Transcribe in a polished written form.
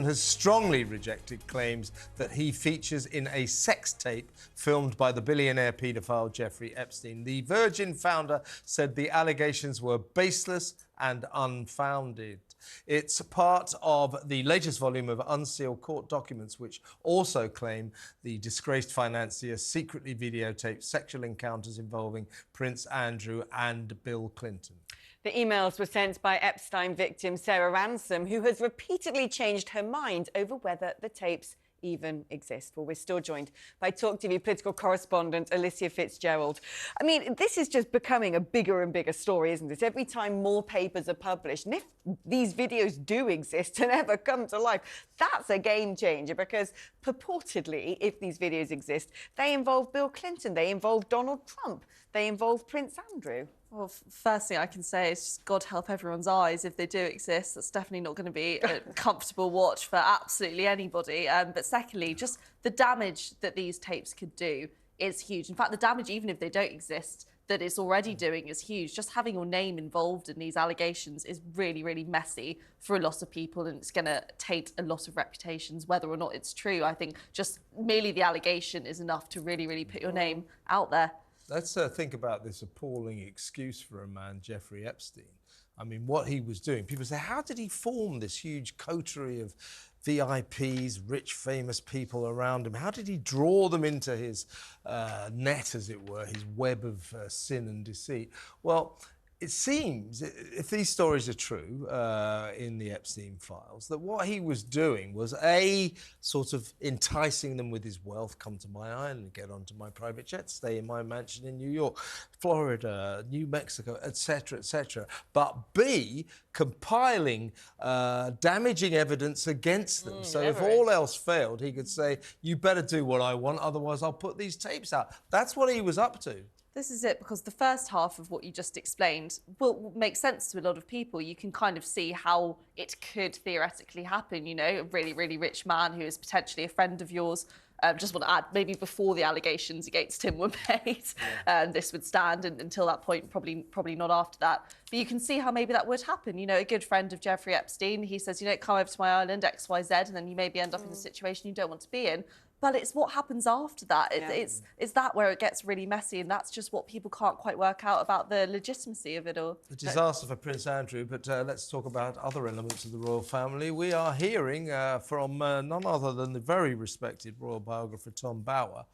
has strongly rejected claims that he features in a sex tape filmed by the billionaire paedophile Jeffrey Epstein. The Virgin founder said the allegations were baseless and unfounded. It's part of the latest volume of unsealed court documents, which also claim the disgraced financier secretly videotaped sexual encounters involving Prince Andrew and Bill Clinton. The emails were sent by Epstein victim Sarah Ransom, who has repeatedly changed her mind over whether the tapes even exist. Well, we're still joined by Talk TV political correspondent Alicia Fitzgerald. I mean, this is just becoming a bigger and bigger story, isn't it? Every time more papers are published, and if these videos do exist and ever come to life, that's a game changer, because purportedly, if these videos exist, they involve Bill Clinton, they involve Donald Trump, they involve Prince Andrew. Well, first thing I can say is just God help everyone's eyes if they do exist. That's definitely not going to be a comfortable watch for absolutely anybody. But secondly, just the damage that these tapes could do is huge. In fact, the damage, even if they don't exist, that it's already doing is huge. Just having your name involved in these allegations is really, really messy for a lot of people, and it's going to taint a lot of reputations, whether or not it's true. I think just merely the allegation is enough to really, really put your name out there. Let's think about this appalling excuse for a man, Jeffrey Epstein. I mean, what he was doing. People say, how did he form this huge coterie of VIPs, rich, famous people around him? How did he draw them into his net, as it were, his web of sin and deceit? Well, it seems, if these stories are true in the Epstein files, that what he was doing was sort of enticing them with his wealth. Come to my island, get onto my private jet, stay in my mansion in New York, Florida, New Mexico, etc., etc. But B, compiling damaging evidence against them. So if all else failed, he could say, you better do what I want, otherwise I'll put these tapes out. That's what he was up to. This is it, because the first half of what you just explained will make sense to a lot of people. You can kind of see how it could theoretically happen, you know, a really, really rich man who is potentially a friend of yours. Just want to add, maybe before the allegations against him were made, this would stand, and until that point, probably not after that. But you can see how maybe that would happen. You know, a good friend of Jeffrey Epstein, he says, you know, come over to my island, X, Y, Z, and then you maybe end up in a situation you don't want to be in. But it's what happens after that. It's that where it gets really messy, and that's just what people can't quite work out about the legitimacy of it all. A disaster for Prince Andrew, but let's talk about other elements of the royal family. We are hearing from none other than the very respected royal biographer Tom Bower